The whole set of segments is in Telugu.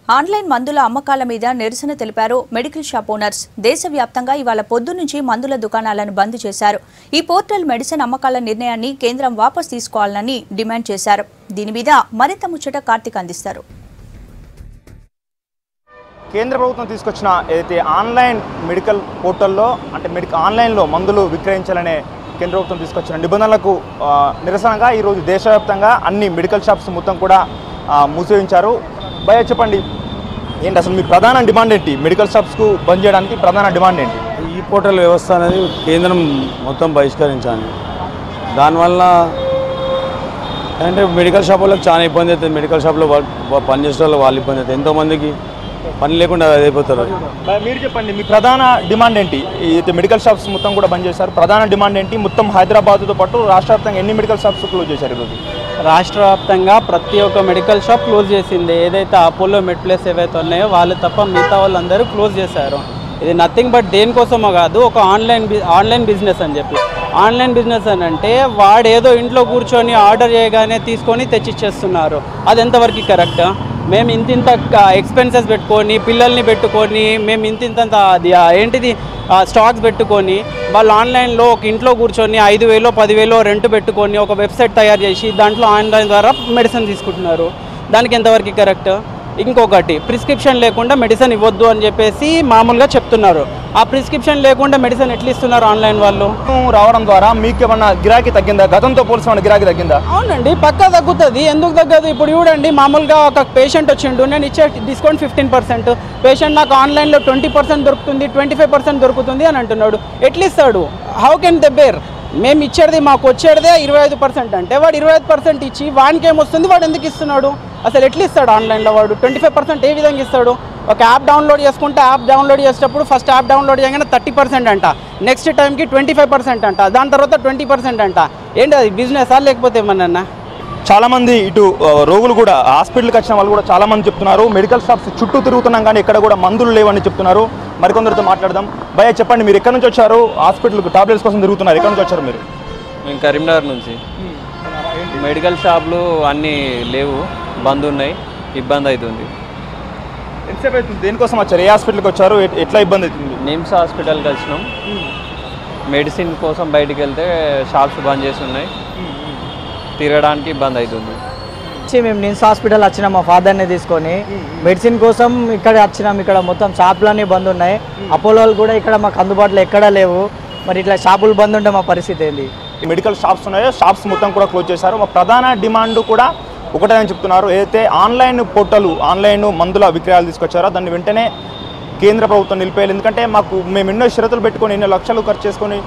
ఆన్లైన్ మందుల అమ్మకాల మీద నిరసన తెలిపారు మెడికల్ షాప్ ఓనర్స్. దేశవ్యాప్తంగా ఇవాళ పొద్దునుంచి మందుల దుకాణాలను బంద్ చేశారు. ఈ పోర్టల్ మెడిసిన్ అమ్మకాల నిర్ణయాన్ని కేంద్రం వాపసు తీసుకోవాలని డిమాండ్ చేశారు. దీని మీద మరింత ముచ్చట కార్తిక్ అందిస్తారు. కేంద్ర ప్రభుత్వం తీసుకొచ్చిన ఏదైతే ఆన్లైన్ మెడికల్ పోర్టల్లో అంటే ఆన్లైన్లో మందులు విక్రయించాలనే కేంద్ర ప్రభుత్వం తీసుకొచ్చిన నిబంధనలకు నిరసనగా ఈరోజు దేశవ్యాప్తంగా అన్ని మెడికల్ షాప్స్ మొత్తం కూడా మూసేయించారు. భయ చెప్పండి, ఏంటి అసలు మీ ప్రధాన డిమాండ్ ఏంటి? మెడికల్ షాప్స్కు బంద్ చేయడానికి ప్రధాన డిమాండ్ ఏంటి? ఈ పోర్టల్ వ్యవస్థ అనేది కేంద్రం మొత్తం బహిష్కరించాలి. దానివల్ల అంటే మెడికల్ షాప్ వాళ్ళకి చాలా ఇబ్బంది అవుతుంది. మెడికల్ షాప్లో పనిచేసే వాళ్ళు ఇబ్బంది అవుతుంది. ఎంతోమందికి పని లేకుండా అయిపోతారు. మీరు చెప్పండి, మీ ప్రధాన డిమాండ్ ఏంటి? అయితే మెడికల్ షాప్స్ మొత్తం కూడా బంద్ చేశారు, ప్రధాన డిమాండ్ ఏంటి? మొత్తం హైదరాబాద్తో పాటు రాష్ట్ర వ్యాప్తంగా ఎన్ని మెడికల్ షాప్స్ క్లోజ్ చేశారు ఈరోజు? రాష్ట్ర వ్యాప్తంగా ప్రతి ఒక్క మెడికల్ షాప్ క్లోజ్ చేసింది. ఏదైతే అపోలో మెడ్ప్లేస్ ఏవైతే ఉన్నాయో వాళ్ళు తప్ప మిగతా వాళ్ళందరూ క్లోజ్ చేశారు. ఇది నథింగ్ బట్ దేనికోసమో కాదు, ఒక ఆన్లైన్ బిజినెస్ అని చెప్పి. ఆన్లైన్ బిజినెస్ అని అంటే వాడు ఏదో ఇంట్లో కూర్చొని ఆర్డర్ చేయగానే తీసుకొని తెచ్చిచ్చేస్తున్నారు. అది ఎంతవరకు కరెక్ట్? మేము ఇంత ఎక్స్పెన్సెస్ పెట్టుకొని పిల్లల్ని పెట్టుకొని మేము ఇంత అది ఏంటిది స్టాక్స్ పెట్టుకొని వాళ్ళు ఆన్లైన్లో ఒక ఇంట్లో కూర్చొని 5,000 10,000 రెంట్ పెట్టుకొని ఒక వెబ్సైట్ తయారు చేసి దాంట్లో ఆన్లైన్ ద్వారా మెడిసిన్ తీసుకుంటున్నారు. దానికి ఎంతవరకు కరెక్ట్? ఇంకొకటి, ప్రిస్క్రిప్షన్ లేకుండా మెడిసిన్ ఇవ్వద్దు అని చెప్పేసి మామూలుగా చెప్తున్నారు. ఆ ప్రిస్క్రిప్షన్ లేకుండా మెడిసిన్ ఎట్లా ఇస్తున్నారు ఆన్లైన్ వాళ్ళు? రావడం ద్వారా మీకు ఏమన్నా గిరాకీ తగ్గిందా? గతంతో పోల్చిన గిరాకీ తగ్గిందా? అవునండి, పక్కా తగ్గుతుంది. ఎందుకు తగ్గదు? ఇప్పుడు చూడండి, మామూలుగా ఒక పేషెంట్ వచ్చిండు, నేను ఇచ్చే డిస్కౌంట్ 15%, పేషెంట్ నాకు ఆన్లైన్లో 20% దొరుకుతుంది, 25% దొరుకుతుంది అని అంటున్నాడు. ఎట్లా ఇస్తాడు? How can the bear? మేము ఇచ్చేది మాకు వచ్చేదే 25% అంటే వాడు 25% ఇచ్చి వానికి ఏమొస్తుంది? వాడు ఎందుకు ఇస్తున్నాడు? అసలు ఎట్లా ఇస్తాడు ఆన్లైన్లో? వాడు 25% ఏ విధంగా ఇస్తాడు? ఒక యాప్ డౌన్లోడ్ చేసుకుంటే యాప్ డౌన్లోడ్ చేసేటప్పుడు ఫస్ట్ యాప్ డౌన్లోడ్ చేయగానే 30% అంట, నెక్స్ట్ టైంకి 25% అంట, దాని తర్వాత 20% అంట. ఏంటి అది బిజినెసా లేకపోతే ఏమన్నా? చాలామంది ఇటు రోగులు కూడా హాస్పిటల్కి వచ్చిన వాళ్ళు కూడా చాలామంది చెప్తున్నారు, మెడికల్ షాప్స్ చుట్టూ తిరుగుతున్నాం కానీ ఎక్కడ కూడా మందులు లేవని చెప్తున్నారు. మరికొందరితో మాట్లాడదాం. భయ్య చెప్పండి, మీరు ఎక్కడి నుంచి వచ్చారు? హాస్పిటల్కి టాబ్లెట్స్ కోసం తిరుగుతున్నారు, ఎక్కడి నుంచి వచ్చారు మీరు? మేము కరీంనగర్ నుంచి. మెడికల్ షాపులు అన్నీ లేవు, బంద్ ఉన్నాయి, ఇబ్బంది అవుతుంది. ఎంతసేపు అవుతుంది? దేనికోసం వచ్చారు? ఏ హాస్పిటల్కి వచ్చారు? ఎట్లా ఇబ్బంది అవుతుంది? నిమ్స్ హాస్పిటల్కి వచ్చినాం. మెడిసిన్ కోసం బయటికి వెళ్తే షాప్స్ బంద్ చేసి ఉన్నాయి, తిరగడానికి ఇబ్బంది అవుతుంది. మేము నిమ్స్ హాస్పిటల్ వచ్చినాం మా ఫాదర్ని తీసుకొని, మెడిసిన్ కోసం ఇక్కడ వచ్చినాం. ఇక్కడ మొత్తం షాపులన్నీ బంద్ ఉన్నాయి. అపోలోలు కూడా ఇక్కడ మాకు అందుబాటులో ఎక్కడా లేవు. మరి ఇట్లా షాపులు బంద్ ఉంటే మా పరిస్థితి ఏంటి? మెడికల్ షాప్స్ ఉన్నాయో షాప్స్ మొత్తం కూడా క్లోజ్ చేశారు. మా ప్రధాన డిమాండ్ కూడా ఒకటే అని చెప్తున్నారు. ఏదైతే ఆన్లైన్ పోర్టల్ ఆన్లైన్ మందుల విక్రయాలు తీసుకొచ్చారో దాన్ని వెంటనే కేంద్ర ప్రభుత్వం నిలిపేయాలి. ఎందుకంటే మేము ఎన్నో షరతులు పెట్టుకొని ఎన్నో లక్షలు ఖర్చు చేసుకొని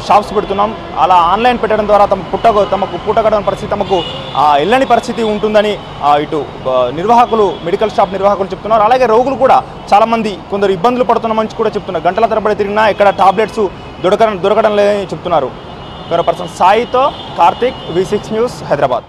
షాప్స్ పెడుతున్నాం. అలా ఆన్లైన్ పెట్టడం ద్వారా తమకు పూటగడని పరిస్థితి, తమకు వెళ్ళని పరిస్థితి ఉంటుందని ఇటు నిర్వాహకులు మెడికల్ షాప్ నిర్వాహకులు చెప్తున్నారు. అలాగే రోగులు కూడా చాలామంది కొందరు ఇబ్బందులు పడుతున్నామని కూడా చెప్తున్నారు. గంటల తరబడి తిరిగినా ఎక్కడ టాబ్లెట్స్ దొరకడం లేదని చెప్తున్నారు. పర్సన్ సాయితో కార్తిక్, V6 న్యూస్, హైదరాబాద్.